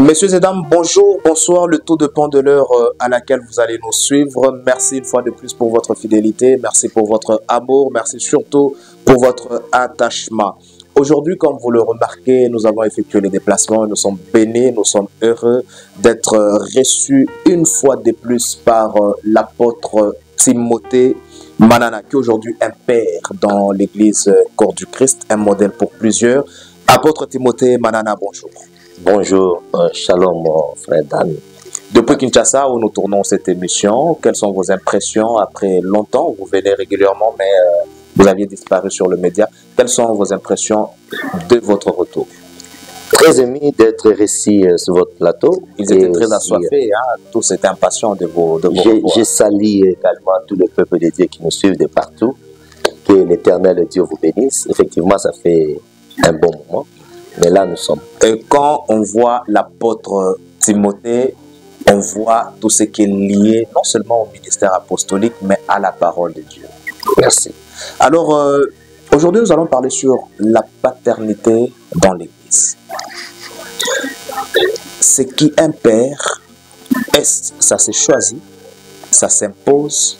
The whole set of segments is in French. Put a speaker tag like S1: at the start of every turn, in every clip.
S1: Messieurs et dames, bonjour, bonsoir, le tout dépend de l'heure à laquelle vous allez nous suivre. Merci une fois de plus pour votre fidélité, merci pour votre amour, merci surtout pour votre attachement. Aujourd'hui, comme vous le remarquez, nous avons effectué les déplacements, nous sommes bénis, nous sommes heureux d'être reçus une fois de plus par l'apôtre Timothée Manana, qui est aujourd'hui un père dans l'église Corps du Christ, un modèle pour plusieurs. Apôtre Timothée Manana, bonjour.
S2: Bonjour, shalom mon frère Dan.
S1: Depuis Kinshasa, où nous tournons cette émission, quelles sont vos impressions après longtemps? Vous venez régulièrement, mais vous aviez disparu sur le média. Quelles sont vos impressions de votre retour?
S2: Très ému d'être ici sur votre plateau.
S1: Ils étaient très assoiffés, hein? Tous étaient impatients de vos retours.
S2: Je salue également tout le peuple de Dieu qui nous suit de partout. Que l'Éternel Dieu vous bénisse. Effectivement, ça fait un bon moment. Mais là, nous sommes.
S1: Et quand on voit l'apôtre Timothée, on voit tout ce qui est lié non seulement au ministère apostolique, mais à la parole de Dieu.
S2: Merci.
S1: Alors, aujourd'hui, nous allons parler sur la paternité dans l'Église. Ce qui un père, ça s'est choisi, ça s'impose.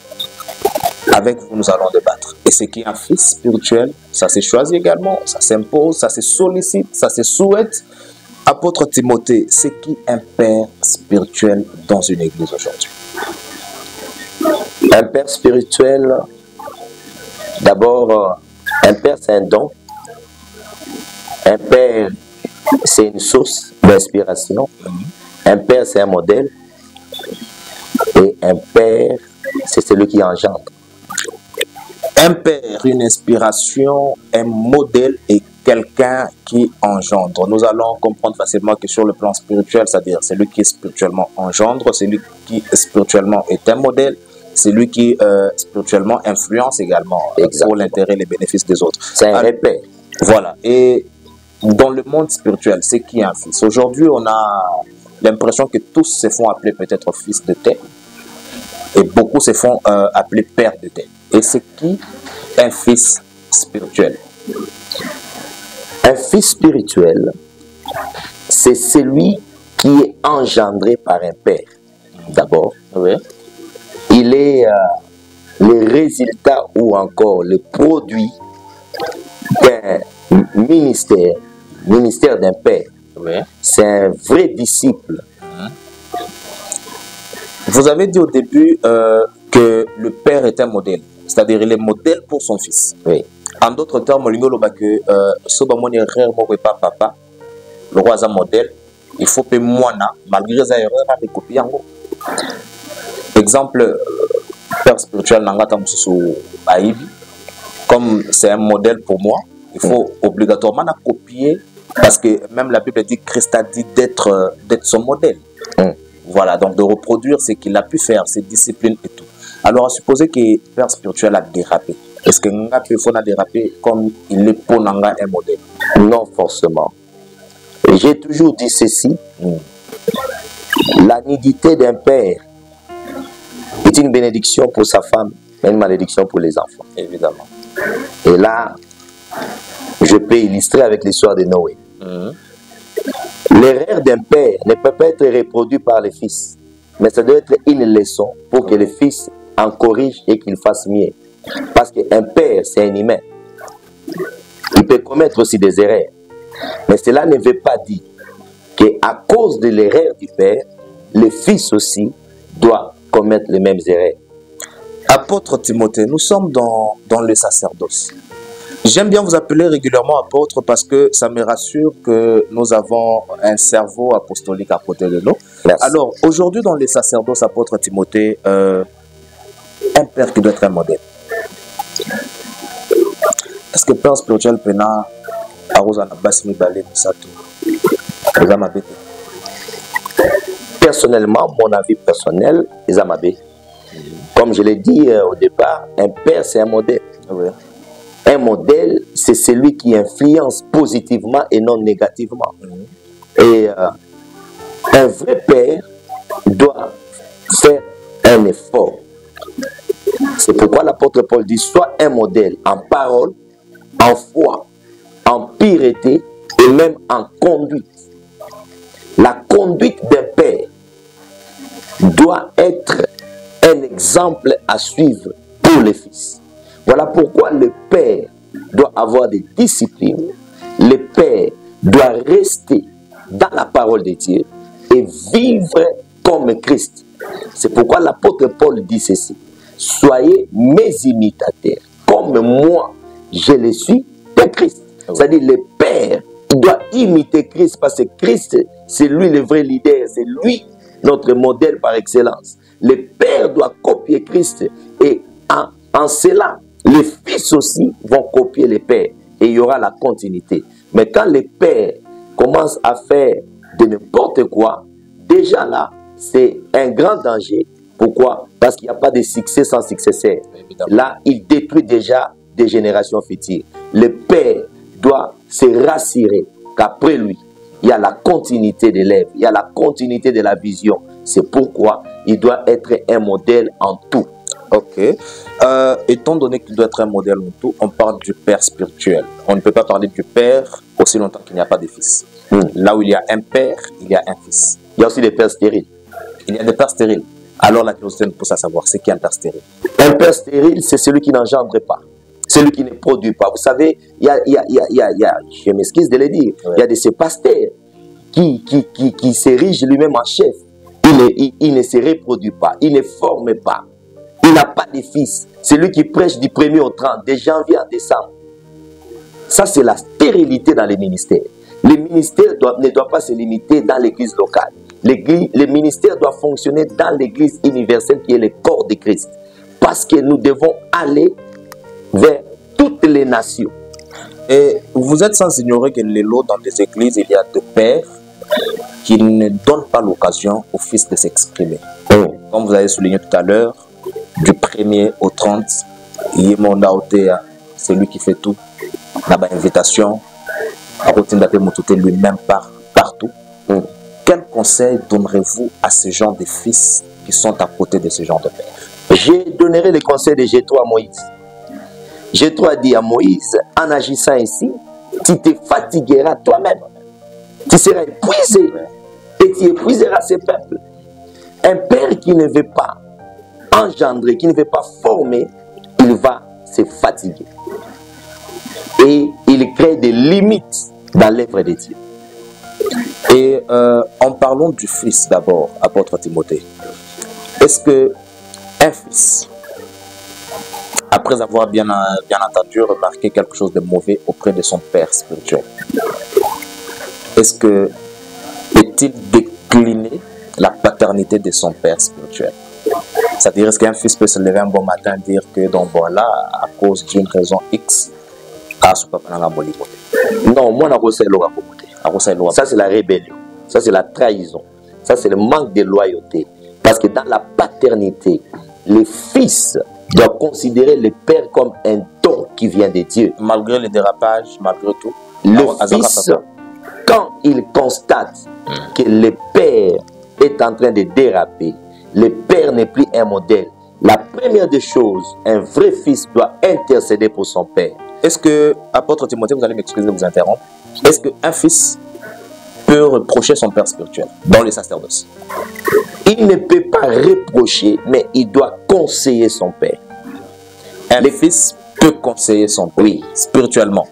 S1: Avec vous, nous allons débattre. Et ce qui est un fils spirituel, ça s'est choisi également, ça s'impose, ça se sollicite, ça se souhaite. Apôtre Timothée, c'est qui un père spirituel dans une église aujourd'hui?
S2: Un père spirituel, d'abord, un père c'est un don. Un père c'est une source d'inspiration. Un père c'est un modèle. Et un père c'est celui qui engendre.
S1: Un père, une inspiration, un modèle et quelqu'un qui engendre. Nous allons comprendre facilement que sur le plan spirituel, c'est-à-dire celui qui spirituellement engendre, celui qui spirituellement est un modèle, celui qui spirituellement influence également. Exactement. Pour l'intérêt et les bénéfices des autres.
S2: C'est un repère.
S1: Voilà. Et dans le monde spirituel, c'est qui un fils? Aujourd'hui, on a l'impression que tous se font appeler peut-être fils de terre et beaucoup se font appeler père de terre. Et c'est qui un fils spirituel?
S2: Un fils spirituel, c'est celui qui est engendré par un père. D'abord,
S1: oui.
S2: Il est le résultat ou encore le produit d'un ministère d'un père.
S1: Oui.
S2: C'est un vrai disciple.
S1: Vous avez dit au début que le père est un modèle. C'est-à-dire il est modèle pour son fils.
S2: Oui.
S1: En d'autres termes, papa, le roi est un modèle, il faut que moi, malgré les erreurs, je copie. Exemple, père spirituel, comme c'est un modèle pour moi, il faut obligatoirement copier, parce que même la Bible dit que Christ a dit d'être son modèle. Voilà, donc de reproduire ce qu'il a pu faire, ses disciplines et tout. Alors, à supposer que le père spirituel a dérapé. Est-ce que Nga peut déraper comme il est pour Nanga un modèle?
S2: Non, forcément. J'ai toujours dit ceci. La nudité d'un père est une bénédiction pour sa femme, mais une malédiction pour les enfants.
S1: Évidemment.
S2: Et là, je peux illustrer avec l'histoire de Noé. L'erreur d'un père ne peut pas être reproduite par les fils, mais ça doit être une leçon pour que le fils en corrige et qu'il fasse mieux. Parce qu'un père, c'est un humain. Il peut commettre aussi des erreurs. Mais cela ne veut pas dire qu'à cause de l'erreur du père, le fils aussi doit commettre les mêmes erreurs.
S1: Apôtre Timothée, nous sommes dans le sacerdoce. J'aime bien vous appeler régulièrement apôtre parce que ça me rassure que nous avons un cerveau apostolique à côté de nous.
S2: Merci.
S1: Alors, aujourd'hui, dans le sacerdoce, apôtre Timothée, un père qui doit être un modèle. Est-ce que père spirituel pena
S2: personnellement, mon avis personnel, comme je l'ai dit au départ, un père c'est un modèle.
S1: Oui.
S2: Un modèle, c'est celui qui influence positivement et non négativement. Et un vrai père doit faire un effort. C'est pourquoi l'apôtre Paul dit, sois un modèle en parole, en foi, en pureté et même en conduite. La conduite d'un père doit être un exemple à suivre pour les fils. Voilà pourquoi le père doit avoir des disciplines, le père doit rester dans la parole de Dieu et vivre comme Christ. C'est pourquoi l'apôtre Paul dit ceci: soyez mes imitateurs, comme moi je le suis de Christ. C'est-à-dire le père doit imiter Christ parce que Christ, c'est lui le vrai leader, c'est lui notre modèle par excellence. Le père doit copier Christ et en cela, les fils aussi vont copier les pères et il y aura la continuité. Mais quand les pères commencent à faire de n'importe quoi, déjà là, c'est un grand danger. Pourquoi? Parce qu'il n'y a pas de succès sans successeur. Là, il détruit déjà des générations futures. Le père doit se rassurer qu'après lui, il y a la continuité de l'œuvre, il y a la continuité de la vision. C'est pourquoi il doit être un modèle en tout.
S1: Ok. Étant donné qu'il doit être un modèle en tout, on parle du père spirituel. On ne peut pas parler du père aussi longtemps qu'il n'y a pas de fils. Là où il y a un père, il y a un fils.
S2: Il y a aussi des pères stériles.
S1: Il y a des pères stériles. Alors la curiosité nous pousse à savoir, c'est qui un père stérile?
S2: Un père stérile, c'est celui qui n'engendre pas, celui qui ne produit pas. Vous savez, je m'excuse de le dire, il y a de ces pasteurs qui s'érigent lui-même en chef. Il ne se reproduit pas, il ne forme pas, il n'a pas de fils. C'est lui qui prêche du 1er au 30, de janvier à décembre. Ça, c'est la stérilité dans les ministères. Les ministères ne doivent pas se limiter dans l'église locale. Les ministères doivent fonctionner dans l'église universelle qui est le corps de Christ. Parce que nous devons aller vers toutes les nations.
S1: Et vous êtes sans ignorer que les lots dans des églises, il y a des pères qui ne donnent pas l'occasion aux fils de s'exprimer. Comme vous avez souligné tout à l'heure, du 1er au 30, Yemonda Otea, c'est lui qui fait tout. Là-bas, invitation, Arotindate Moutoute lui-même partout. Quel conseil donnerez-vous à ce genre de fils qui sont à côté de ce genre de père?
S2: Je donnerai le conseil de Jétro à Moïse. Jétro a dit à Moïse, en agissant ainsi, tu te fatigueras toi-même. Tu seras épuisé et tu épuiseras ce peuple. Un père qui ne veut pas engendrer, qui ne veut pas former, il va se fatiguer. Et il crée des limites dans l'œuvre de Dieu.
S1: Et en parlant du fils d'abord, apôtre Timothée, est-ce que un fils, après avoir bien entendu remarqué quelque chose de mauvais auprès de son père spirituel, est-ce que peut-il décliner la paternité de son père spirituel? C'est-à-dire, est-ce qu'un fils peut se lever un bon matin et dire que, donc voilà, à cause d'une raison X,
S2: non, moi, ça c'est la rébellion, ça c'est la trahison, ça c'est le manque de loyauté. Parce que dans la paternité, les fils doivent considérer le père comme un don qui vient de Dieu.
S1: Malgré les dérapages, malgré tout.
S2: Le fils, quand il constate que le père est en train de déraper, le père n'est plus un modèle. La première des choses, un vrai fils doit intercéder pour son père.
S1: Est-ce que, apôtre Timothée, vous allez m'excuser de vous interrompre, est-ce qu'un fils peut reprocher son père spirituel dans les sacerdoces?
S2: Il ne peut pas reprocher, mais il doit conseiller son père.
S1: Un fils peut conseiller son père,
S2: oui,
S1: spirituellement.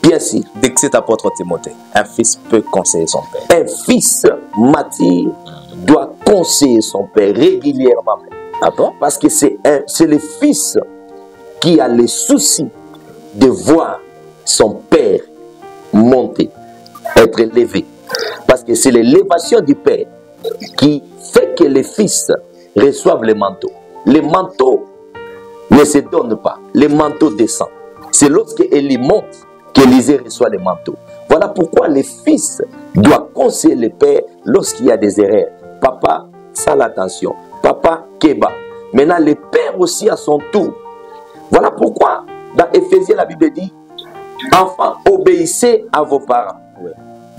S2: Bien sûr.
S1: D'excès apôtre Timothée, un fils peut conseiller son père.
S2: Un fils mature doit conseiller son père régulièrement.
S1: Ah bon?
S2: Parce que c'est le fils qui a le souci de voir son père monter, être élevé. Parce que c'est l'élévation du père qui fait que les fils reçoivent le manteau. Le manteau ne se donne pas, le manteau descend. C'est lorsque Élie monte qu'Élisée reçoit le manteau. Voilà pourquoi les fils doivent conseiller le père lorsqu'il y a des erreurs. Papa, sans l'attention. Papa, Keba. Maintenant, le père aussi à son tour. Voilà pourquoi, dans Éphésiens, la Bible dit, enfants, obéissez à vos parents.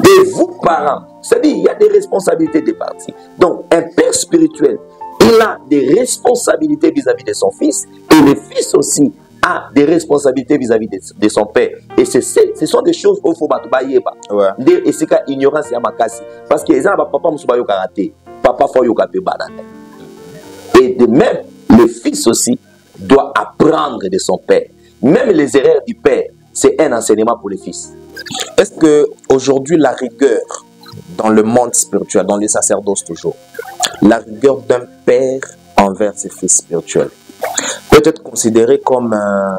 S2: De vous, parents. C'est-à-dire, il y a des responsabilités des parties. Donc, un père spirituel, il a des responsabilités vis-à-vis de son fils. Et le fils aussi a des responsabilités vis-à-vis de son père. Et ce sont des choses qu'il faut bailler. Et c'est quand ignorance et amakasi. Parce que les papa musuba yo karaté, papa faut yo kapé banane. Et de même, le fils aussi doit apprendre de son père. Même les erreurs du père, c'est un enseignement pour les fils.
S1: Est-ce que aujourd'hui la rigueur dans le monde spirituel, dans les sacerdoces toujours, la rigueur d'un père envers ses fils spirituels peut être considérée comme un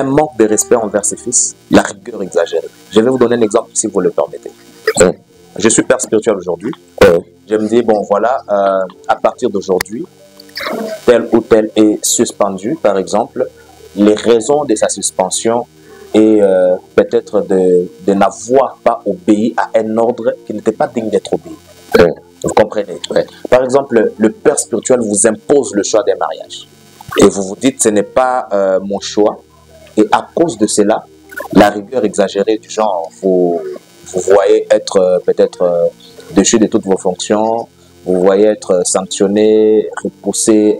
S1: manque de respect envers ses fils, la rigueur exagérée? Je vais vous donner un exemple si vous le permettez. Je suis père spirituel aujourd'hui. Je me dis, bon voilà, à partir d'aujourd'hui, tel ou tel est suspendu, par exemple. Les raisons de sa suspension et peut-être de n'avoir pas obéi à un ordre qui n'était pas digne d'être obéi. Vous comprenez? Par exemple, le père spirituel vous impose le choix des mariages. Et vous vous dites, ce n'est pas mon choix. Et à cause de cela, la rigueur exagérée du genre, vous voyez être peut-être déchu de toutes vos fonctions, vous voyez être sanctionné, repoussé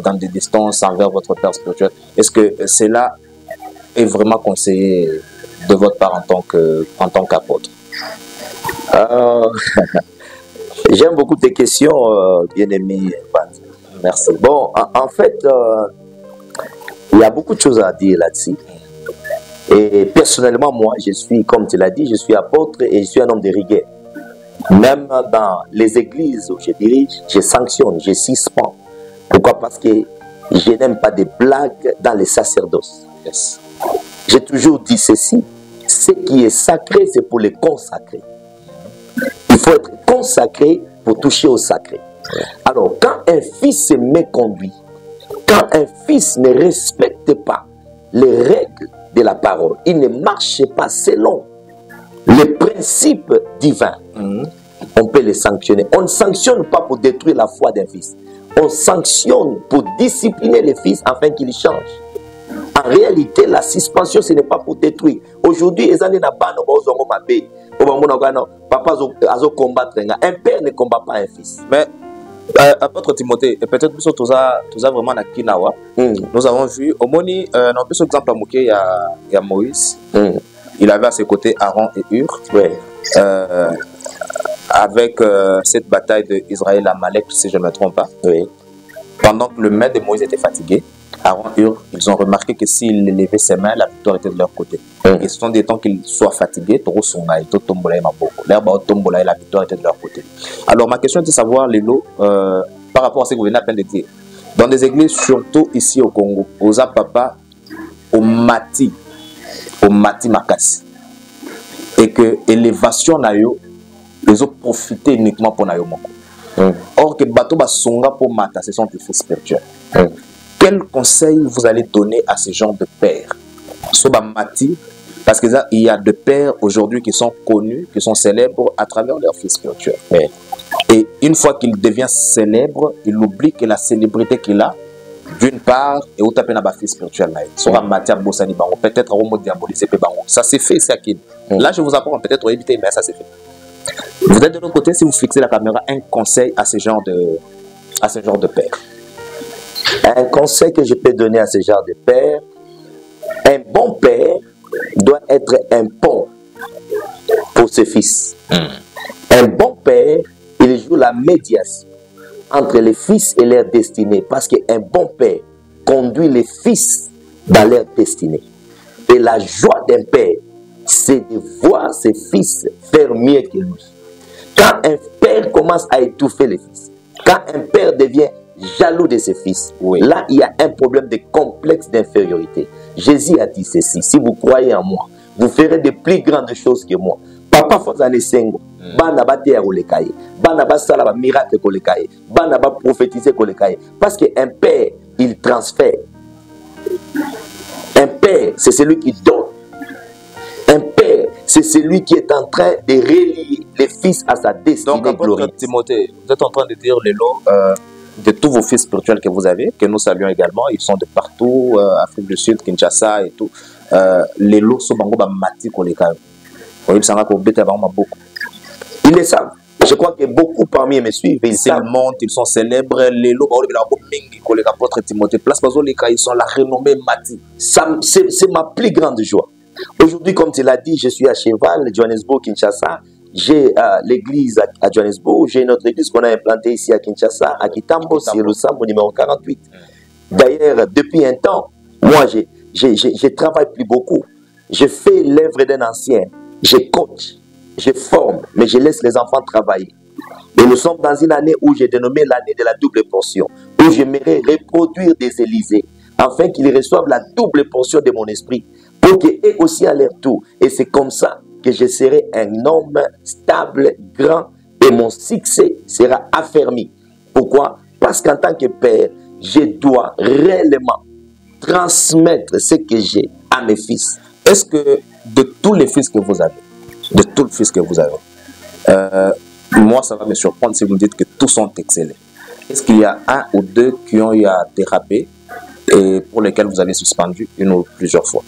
S1: dans des distances envers votre père spirituel. Est-ce que cela est vraiment conseillé de votre part en tant qu'apôtre?
S2: J'aime beaucoup tes questions, bien-aimé. Merci. Bon, en fait, il y a beaucoup de choses à dire là-dessus. Et personnellement, moi, je suis, comme tu l'as dit, je suis apôtre et je suis un homme de rigueur. Même dans les églises où je dirige, je sanctionne, je suspends. Pourquoi? Parce que je n'aime pas des blagues dans les sacerdoces. J'ai toujours dit ceci, ce qui est sacré, c'est pour les consacrer. Il faut être consacré pour toucher au sacré. Alors, quand un fils se méconduit, quand un fils ne respecte pas les règles de la parole, il ne marche pas selon les principes divins, on peut les sanctionner. On ne sanctionne pas pour détruire la foi d'un fils. On sanctionne pour discipliner les fils afin qu'ils changent. En réalité, la suspension, ce n'est pas pour détruire. Aujourd'hui, un père ne combat pas un fils.
S1: Mais, apôtre Timothée, et peut-être que tout ça vraiment à Kinawa, nous avons vu, au Moni, un peu exemple à Mouké, il y a Moïse. Il avait à ses côtés Aaron et Hur. Avec cette bataille d'Israël à Malek, si je ne me trompe pas. Pendant que le maître de Moïse était fatigué, Aaron et Hur, ils ont remarqué que s'il levait ses mains, la victoire était de leur côté. Et ce sont des temps qu'ils soient fatigués, la victoire était de leur côté. Alors ma question est de savoir, Lélo, par rapport à ce que vous venez à peine de dire, dans des églises, surtout ici au Congo, aux papa, au Mati Makasi, et que l'élévation n'a eu, ils ont profité uniquement pour Nayo Moko. Or que bateau basonga pour mata, ce sont des fils spirituels. Quel conseil vous allez donner à ce genre de pères? Soba Mati, parce qu'il y a des pères aujourd'hui qui sont connus, qui sont célèbres à travers leurs fils spirituels. Et une fois qu'il devient célèbre, il oublie que la célébrité qu'il a, d'une part, et au tapé na fils spirituel. Soba Mati Abosani Bango, peut-être au mot diabolisé Bango. Ça s'est fait, c'est acquis. Là, je vous apprends peut-être à éviter, mais ça s'est fait. Vous êtes de l'autre côté, si vous fixez la caméra, un conseil à ce genre de père.
S2: Un conseil que je peux donner à ce genre de père, un bon père doit être un pont pour ses fils. Un bon père, il joue la médiation entre les fils et leur destinée, parce qu'un bon père conduit les fils dans leur destinée. Et la joie d'un père, c'est de voir ses fils faire mieux que lui. Quand un père commence à étouffer les fils, quand un père devient jaloux de ses fils, là il y a un problème de complexe d'infériorité. Jésus a dit ceci: si vous croyez en moi, vous ferez de plus grandes choses que moi. Papa Fozane Sengo, bana ba te kolekaye, bana ba sala ba miracle kolekaye, bana ba prophétiser kolekaye, parce qu'un père il transfère. Un père, c'est celui qui donne. Un père, c'est celui qui est en train de relier les fils à sa destinée glorieuse.
S1: Donc, Timothée, vous êtes en train de dire, Lélo, de tous vos fils spirituels que vous avez, que nous saluons également, ils sont de partout, Afrique du Sud, Kinshasa et tout. Lélo, Sobango, Mati, Koleka. Ils le savent.
S2: Je crois que beaucoup parmi eux me suivent.
S1: Ils montent, ils sont célèbres. Les l'apôtre Timothée, place ils sont la renommée Mati.
S2: C'est ma plus grande joie. Aujourd'hui, comme tu l'as dit, je suis à Cheval, Johannesburg, Kinshasa. J'ai l'église à Johannesburg. J'ai une autre église qu'on a implantée ici à Kinshasa, à Kitambo, c'est le Sambo numéro 48. D'ailleurs, depuis un temps, moi, je travaille plus beaucoup. Je fais l'œuvre d'un ancien. Je coach, je forme, mais je laisse les enfants travailler. Et nous sommes dans une année où j'ai dénommé l'année de la double portion, où j'aimerais reproduire des Élysées, afin qu'ils reçoivent la double portion de mon esprit, pour qu'ils aient aussi à leur tour. Et c'est comme ça que je serai un homme stable, grand, et mon succès sera affermi. Pourquoi? Parce qu'en tant que père, je dois réellement transmettre ce que j'ai à mes fils.
S1: Est-ce que de tous les fils que vous avez, moi ça va me surprendre si vous me dites que tous sont excellents. Est-ce qu'il y a un ou deux qui ont eu à déraper et pour lesquels vous avez suspendu une ou plusieurs fois?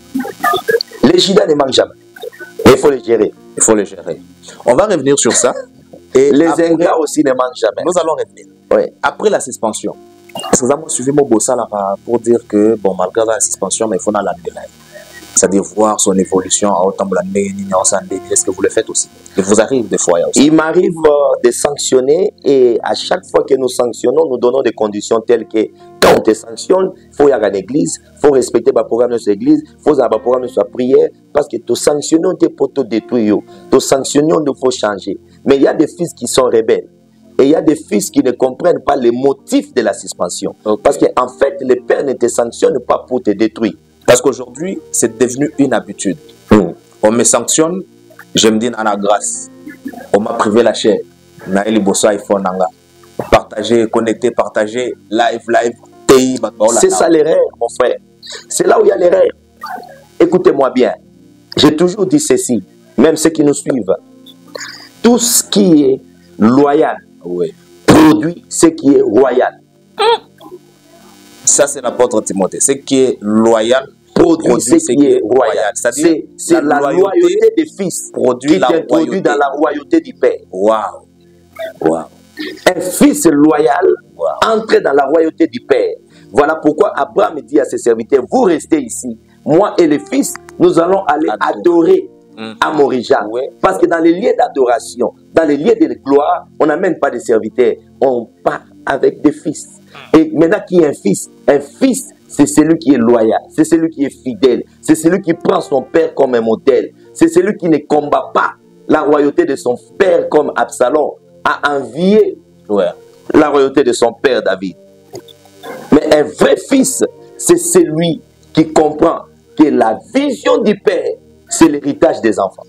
S2: Les Judas ne manquent jamais. Il faut les gérer.
S1: Il faut les gérer. On va revenir sur ça. Et
S2: les Ingas aussi ne manquent jamais.
S1: Nous allons revenir.
S2: Oui.
S1: Après la suspension, est-ce que vous avez suivi mon bossa là pour dire que, bon, malgré la suspension, mais il faut l'amener là. C'est-à-dire voir son évolution à autant de l'année, est-ce que vous le faites aussi? Il vous arrive des fois aussi?
S2: Il m'arrive de sanctionner et à chaque fois que nous sanctionnons, nous donnons des conditions telles que quand on te sanctionne, il faut y aller à l'église, il faut respecter le programme de l'église, il faut avoir le programme de sa prière parce que tu sanctionnes, tu peux te détruire. Tu sanctionnes, il faut changer. Mais il y a des fils qui sont rebelles. Et il y a des fils qui ne comprennent pas les motifs de la suspension. Okay. Parce qu'en fait, le père ne te sanctionne pas pour te détruire.
S1: Parce qu'aujourd'hui, c'est devenu une habitude. On me sanctionne, je me dis à la grâce. On m'a privé la chair. Partager, connecter, partager, live.
S2: C'est ça l'erreur, mon frère. C'est là où il y a l'erreur. Écoutez-moi bien. J'ai toujours dit ceci, même ceux qui nous suivent. Tout ce qui est loyal produit ce qui est royal.
S1: Ça, c'est l'apôtre Timothée. Ce qui est loyal
S2: produit ce qui est royal. C'est la loyauté des fils qui t'introduit dans la royauté du Père.
S1: Wow.
S2: Un fils loyal entre dans la royauté du Père. Voilà pourquoi Abraham dit à ses serviteurs, vous restez ici. Moi et les fils, nous allons aller adorer à Morija. Parce que dans les lieux d'adoration, dans les lieux de gloire, on n'amène pas des serviteurs. On part avec des fils. Et maintenant, qui est un fils? Un fils, c'est celui qui est loyal, c'est celui qui est fidèle, c'est celui qui prend son père comme un modèle, c'est celui qui ne combat pas la royauté de son père comme Absalom a envié la royauté de son père David. Mais un vrai fils, c'est celui qui comprend que la vision du père, c'est l'héritage des enfants.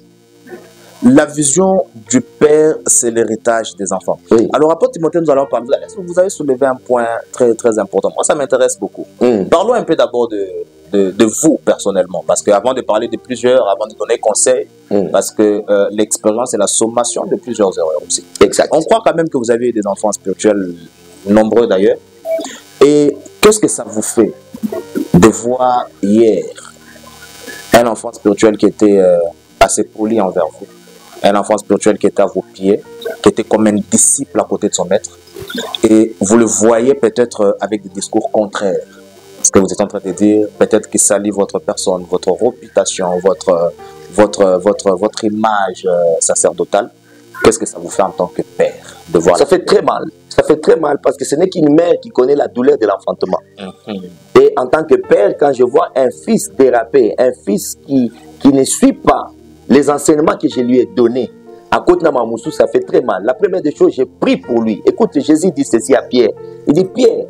S1: La vision du père, c'est l'héritage des enfants. Oui. Alors, apôtre Timothée, nous allons parler. Vous avez soulevé un point très, très important. Moi, ça m'intéresse beaucoup. Parlons un peu d'abord de vous, personnellement. Parce qu'avant de parler de plusieurs, avant de donner conseil, parce que l'expérience est la sommation de plusieurs erreurs aussi.
S2: Exact.
S1: On croit quand même que vous avez eu des enfants spirituels, nombreux d'ailleurs. Et qu'est-ce que ça vous fait de voir hier un enfant spirituel qui était assez poli envers vous? Un enfant spirituel qui était à vos pieds, qui était comme un disciple à côté de son maître. Et vous le voyez peut-être avec des discours contraires. Ce que vous êtes en train de dire, peut-être qu'il salit votre personne, votre réputation, votre image sacerdotale. Qu'est-ce que ça vous fait en tant que père de voir?
S2: Ça fait très mal. Ça fait très mal parce que ce n'est qu'une mère qui connaît la douleur de l'enfantement. Et en tant que père, quand je vois un fils déraper, un fils qui ne suit pas les enseignements que je lui ai donnés, à côté de Mamoussou, ça fait très mal. La première des choses, j'ai prié pour lui. Écoute, Jésus dit ceci à Pierre. Il dit, Pierre,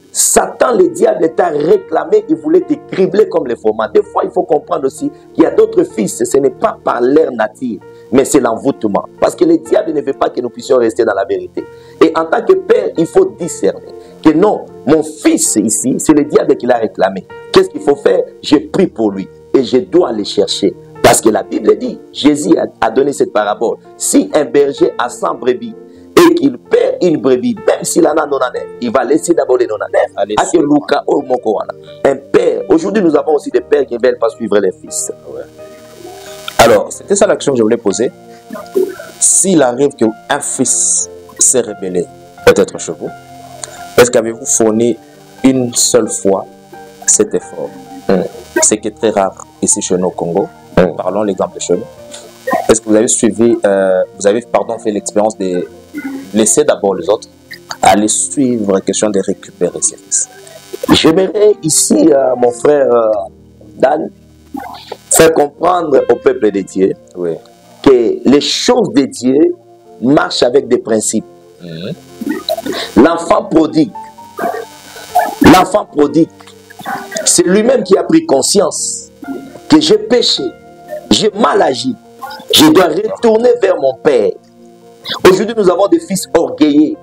S2: Satan, le diable, t'a réclamé, il voulait te cribler comme les formats. Des fois, il faut comprendre aussi qu'il y a d'autres fils, ce n'est pas par leur nature, mais c'est l'envoûtement. Parce que le diable ne veut pas que nous puissions rester dans la vérité. Et en tant que père, il faut discerner que non, mon fils ici, c'est le diable qui l'a réclamé. Qu'est-ce qu'il faut faire? Je prie pour lui et je dois aller chercher. Parce que la Bible dit, Jésus a donné cette parabole. Si un berger a 100 brebis et qu'il perd une brebis, même s'il en a 99, il va laisser d'abord les 99. Un père, aujourd'hui nous avons aussi des pères qui ne veulent pas suivre les fils.
S1: Alors, c'était ça l'action que je voulais poser. s'il arrive qu'un fils s'est rebellé, peut-être chez vous, est-ce qu'avez-vous fourni une seule fois cet effort? C'est qui est très rare ici chez nous au Congo. Parlons l'exemple de chez nous. Est-ce que vous avez suivi, fait l'expérience de laisser d'abord les autres, aller suivre la question de récupérer ses fils?
S2: J'aimerais ici, mon frère Dan, faire comprendre au peuple de Dieu que les choses de Dieu marchent avec des principes. L'enfant prodigue, c'est lui-même qui a pris conscience que j'ai péché, j'ai mal agi, je dois retourner vers mon Père. Aujourd'hui, nous avons des fils orgueilleux.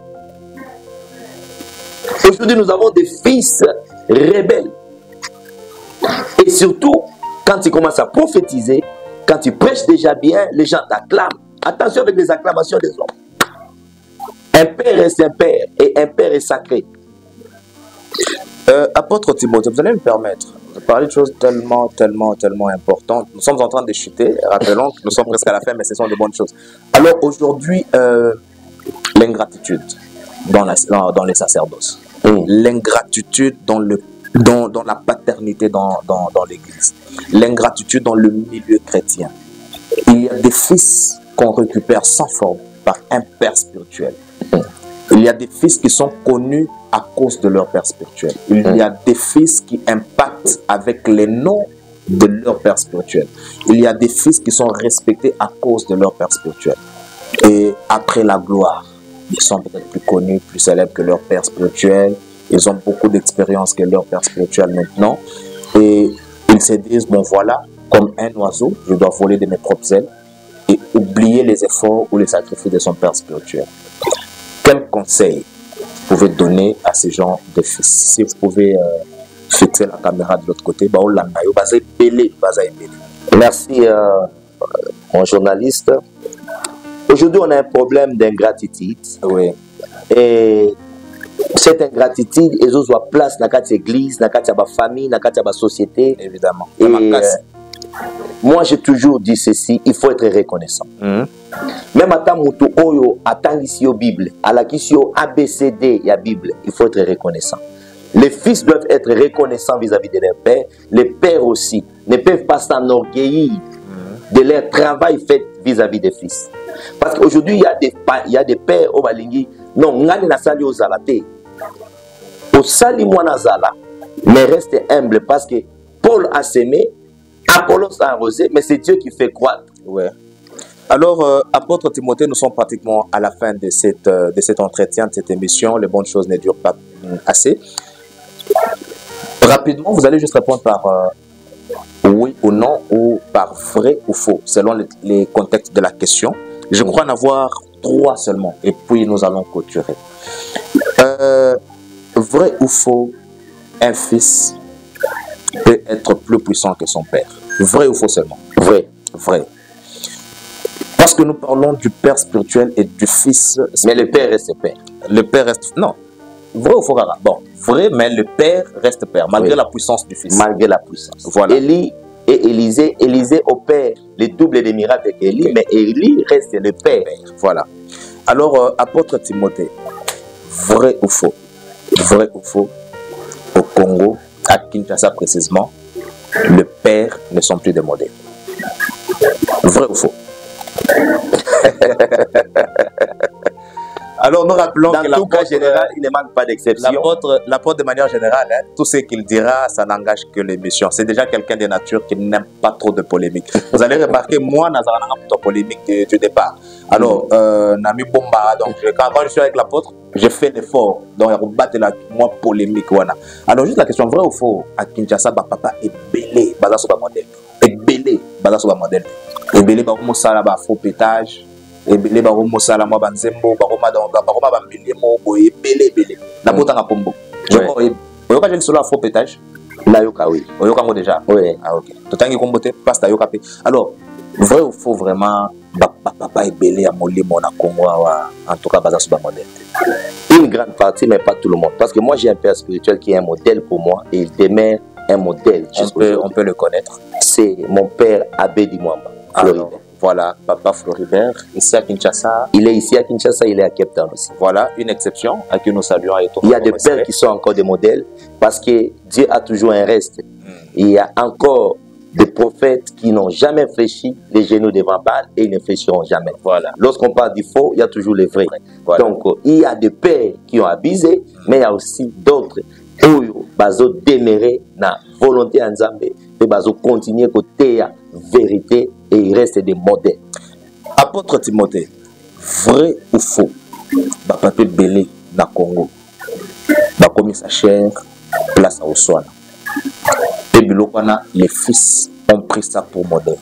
S2: Aujourd'hui, nous avons des fils rebelles. Et surtout, quand tu commences à prophétiser, quand tu prêches déjà bien, les gens t'acclament. Attention avec les acclamations des hommes. Un père reste un père et un père est sacré.
S1: Apôtre Timothée, vous allez me permettre de parler de choses tellement importantes. Nous sommes en train de chuter. Rappelons que nous sommes presque à la fin, mais ce sont de bonnes choses. Alors aujourd'hui, l'ingratitude dans les sacerdoces, l'ingratitude dans la paternité dans l'église, l'ingratitude dans le milieu chrétien. Il y a des fils qu'on récupère sans forme par un père spirituel. Il y a des fils qui sont connus à cause de leur père spirituel. Il y a des fils qui impactent avec les noms de leur père spirituel. Il y a des fils qui sont respectés à cause de leur père spirituel. Et après la gloire, ils sont peut-être plus connus, plus célèbres que leur père spirituel. Ils ont beaucoup d'expérience que leur père spirituel maintenant. Et ils se disent, bon voilà, comme un oiseau, je dois voler de mes propres ailes et oublier les efforts ou les sacrifices de son père spirituel. Quel conseil vous pouvez donner à ces gens de fils? Si vous pouvez fixer la caméra de l'autre côté,
S2: merci mon journaliste. Aujourd'hui, on a un problème d'ingratitude.
S1: Oui.
S2: Et cette ingratitude, ils ont place dans la église, dans la famille, dans la société.
S1: Évidemment.
S2: Et moi, j'ai toujours dit ceci, il faut être reconnaissant. Même à Tamutu Oyo, à Tangisio Bible, à la question ABCD, il y a Bible, il faut être reconnaissant. Les fils doivent être reconnaissants vis-à-vis de leur père. Les pères aussi ne peuvent pas s'enorgueillir de leur travail fait vis-à-vis des fils. Parce qu'aujourd'hui, il y a des pères au Balingi, non, ngani na sali au zalate. Au sali mwana zala, mais reste humble parce que Paul a sémé, Apollos a arrosé, mais c'est Dieu qui fait croître.
S1: Ouais. Alors, apôtre Timothée, nous sommes pratiquement à la fin de cet entretien, de cette émission. Les bonnes choses ne durent pas assez. Rapidement, vous allez juste répondre par oui ou non, ou par vrai ou faux, selon les contextes de la question. Je crois en avoir 3 seulement, et puis nous allons clôturer. Vrai ou faux, un fils peut être plus puissant que son père? Vrai ou faux seulement?
S2: Vrai.
S1: Vrai. Parce que nous parlons du père spirituel et du fils.
S2: Mais le père reste père.
S1: Le père reste. Non. Vrai ou faux, Gara? Bon, vrai, mais le père reste père, malgré la puissance du fils.
S2: Malgré la puissance.
S1: Voilà.
S2: Élie et Élisée opèrent les doubles des miracles qu'Élie, mais Élie reste le père.
S1: Voilà. Alors, apôtre Timothée, vrai ou faux? Vrai ou faux? Au Congo, à Kinshasa précisément, le père ne sont plus des modèles. Vrai ou faux? Alors nous rappelons
S2: dans
S1: que
S2: tout cas général, il ne manque pas d'exception.
S1: L'apôtre de manière générale, hein, tout ce qu'il dira, ça n'engage que l'émission. C'est déjà quelqu'un de nature qui n'aime pas trop de polémique. Vous allez remarquer, moi, je n'ai pas de polémique du départ. Alors, Nami Bomba, donc quand je suis avec l'apôtre, je fais l'effort. Donc, il y a la moi polémique. Voilà. Alors, juste la question, vrai ou faux, à Kinshasa, papa est belé, basé sur le modèle. Est belé, basé sur le modèle. Est belé, bah, on ça là-bas, faux pétage. Ebele ba romo sala mo banzembo ba roma donga ba roma ba milemo boye belé na bota na pombo je crois oyoka jeune solo faux pétage
S2: na yoka oui
S1: oyoka ngo déjà
S2: oui
S1: ah OK totangi kombote pasta yoka pe alors vrai ou faux vraiment papa ebele ya molimo na Congo en tout cas baza sur ba modèle
S2: une grande partie mais pas tout le monde parce que moi j'ai un père spirituel qui est un modèle pour moi et il demeure un modèle
S1: on peut le connaître
S2: c'est mon père Abbé Dimwamba.
S1: Voilà, Papa Floribert, ici à Kinshasa.
S2: Il est ici à Kinshasa, il est à Cape Town aussi.
S1: Voilà, une exception à qui nous saluons. Et
S2: il y a des pères qui sont encore des modèles parce que Dieu a toujours un reste. Il y a encore des prophètes qui n'ont jamais fléchi les genoux devant Baal et ils ne fléchiront jamais.
S1: Voilà.
S2: Lorsqu'on parle du faux, il y a toujours les vrais. Voilà. Donc, il y a des pères qui ont abusé, mais il y a aussi d'autres qui ont déméré la volonté en Zambé et qui continuent côté la vérité et il reste des modèles.
S1: Apôtre Timothée, vrai ou faux, Papa Belé na Congo, commis sa chair, place à Oswana. Et Bilokwana, les fils ont pris ça pour modèle.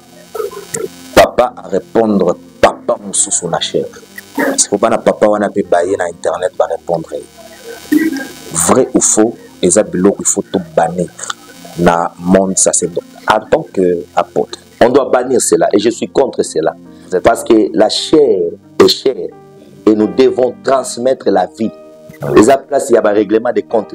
S1: Papa à répondre, papa moussou sur la chair. C'est pourquoi papa on a pu bailler dans internet pour répondre. Vrai ou faux, et ça il faut tout bannir dans le monde sacerdotal. En tant qu'apôtre,
S2: on doit bannir cela et je suis contre cela. Parce que la chair est chère et nous devons transmettre la vie. Les places, il y a un règlement de comptes.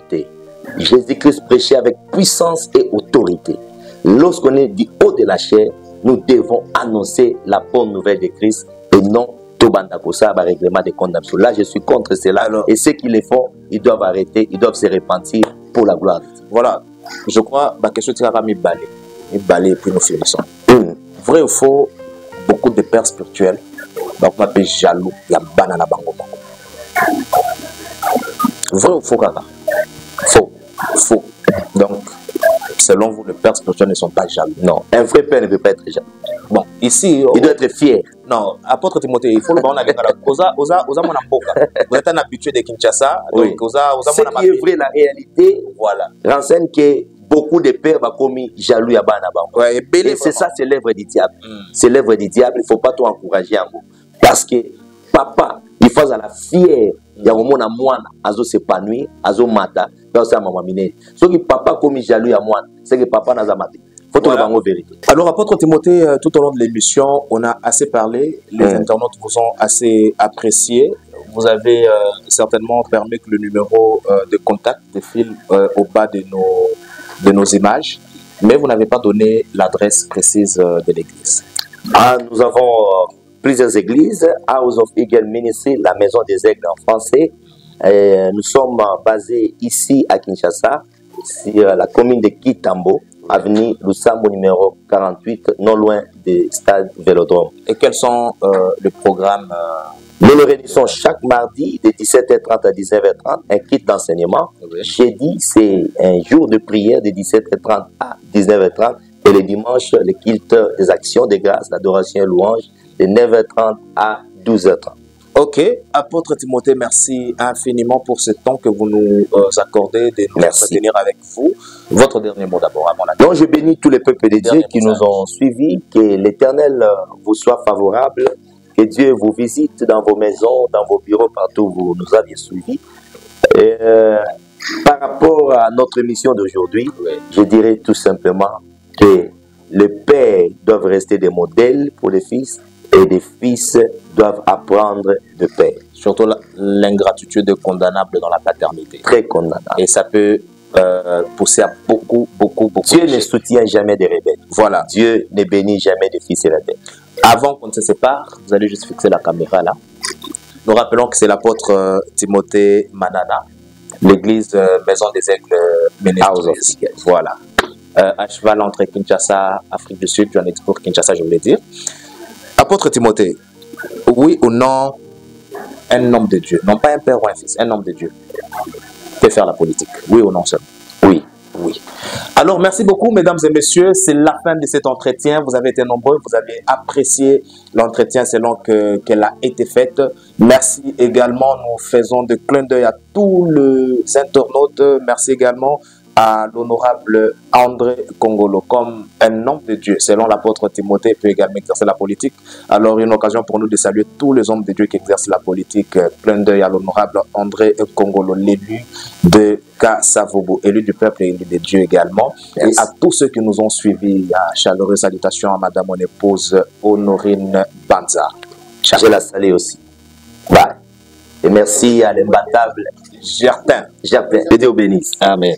S2: Jésus-Christ prêchait avec puissance et autorité. Lorsqu'on est du haut de la chair, nous devons annoncer la bonne nouvelle de Christ et non Tobandakosa, un règlement de comptes. Là, je suis contre cela. Et ceux qui le font, ils doivent arrêter, ils doivent se repentir pour la gloire.
S1: Voilà. Je crois que question de mis balai. Et balai et puis nous finissons. Vrai ou faux, beaucoup de pères spirituels, on appelle jaloux, il y a banana bango. Vrai ou faux, Kaka? Faux. Faux. Donc, selon vous, les pères spirituels ne sont pas jaloux.
S2: Non, un vrai père ne peut pas être jaloux.
S1: Bon, ici,
S2: il doit être fier.
S1: Non, apôtre Timothée, il faut le voir. Vous êtes un habitué de Kinshasa.
S2: Oui. Ce qui est vrai, la réalité,
S1: voilà,
S2: renseigne que beaucoup de pères vont commis jaloux à Banaba.
S1: Ouais,
S2: et c'est ça, c'est l'œuvre du diable. C'est l'œuvre du diable, il ne faut pas tout encourager en vous. Parce que papa, il faut à la fière. Il y a un moment à moi, azo s'épanouir, azo mata, dans sa maman minée. Ce qui papa commis jaloux à moi, c'est que papa n'a pas maté. Faut tout le vérité.
S1: Alors, apôtre Timothée, tout au long de l'émission, on a assez parlé. Les internautes vous ont assez apprécié. Vous avez certainement permis que le numéro de contact défile au bas de nos images, mais vous n'avez pas donné l'adresse précise de l'église.
S2: Nous avons plusieurs églises. House of Eagle Ministry, la maison des aigles en français. Nous sommes basés ici à Kinshasa, sur la commune de Kitambo, avenue Lusambo numéro 48, non loin du stade Vélodrome.
S1: Et quels sont les programmes
S2: Nous le réunissons chaque mardi de 17h30 à 19h30, un kit d'enseignement. Oui. Jeudi, c'est un jour de prière de 17h30 à 19h30. Et le dimanche, le culte des actions de grâce, l'adoration et louange, de 9h30 à 12h30.
S1: Ok, apôtre Timothée, merci infiniment pour ce temps que vous nous accordez de nous entretenir avec vous. Votre dernier mot d'abord, avant la.
S2: Donc je bénis tous les peuples de Dieu qui nous ont suivis, que l'Éternel vous soit favorable, que Dieu vous visite dans vos maisons, dans vos bureaux, partout où vous nous aviez suivis. Par rapport à notre émission d'aujourd'hui, je dirais tout simplement que les pères doivent rester des modèles pour les fils, et les fils doivent apprendre de père.
S1: Surtout l'ingratitude est condamnable dans la paternité.
S2: Très condamnable.
S1: Et ça peut pousser à beaucoup.
S2: Dieu ne soutient jamais des rebelles.
S1: Voilà.
S2: Dieu ne bénit jamais des fils rebelles.
S1: Avant qu'on ne se sépare, vous allez juste fixer la caméra là. Nous rappelons que c'est l'apôtre Timothée Manana, l'église Maison des Aigles Ministries. Voilà. À cheval entre Kinshasa, Afrique du Sud, Johannesburg, Kinshasa, je voulais dire. Apôtre Timothée, oui ou non, un homme de Dieu, non pas un père ou un fils, un homme de Dieu, peut faire la politique, oui ou non seulement?
S2: Oui.
S1: Oui. Alors, merci beaucoup, mesdames et messieurs. C'est la fin de cet entretien. Vous avez été nombreux, vous avez apprécié l'entretien selon qu'elle a été faite. Merci également. Nous faisons de clin d'œil à tous les internautes. Merci également à l'honorable André Kongolo comme un homme de Dieu. Selon l'apôtre Timothée, peut également exercer la politique. Alors, une occasion pour nous de saluer tous les hommes de Dieu qui exercent la politique. Plein d'œil à l'honorable André Kongolo, l'élu de Kassavobo, élu du peuple et élu de Dieu également. Yes. Et à tous ceux qui nous ont suivis, à chaleureuse salutation à madame mon épouse Honorine Banza.
S2: Je la salue aussi. Bye. Et merci à l'imbattable
S1: Gertin.
S2: Que Dieu bénisse.
S1: Amen.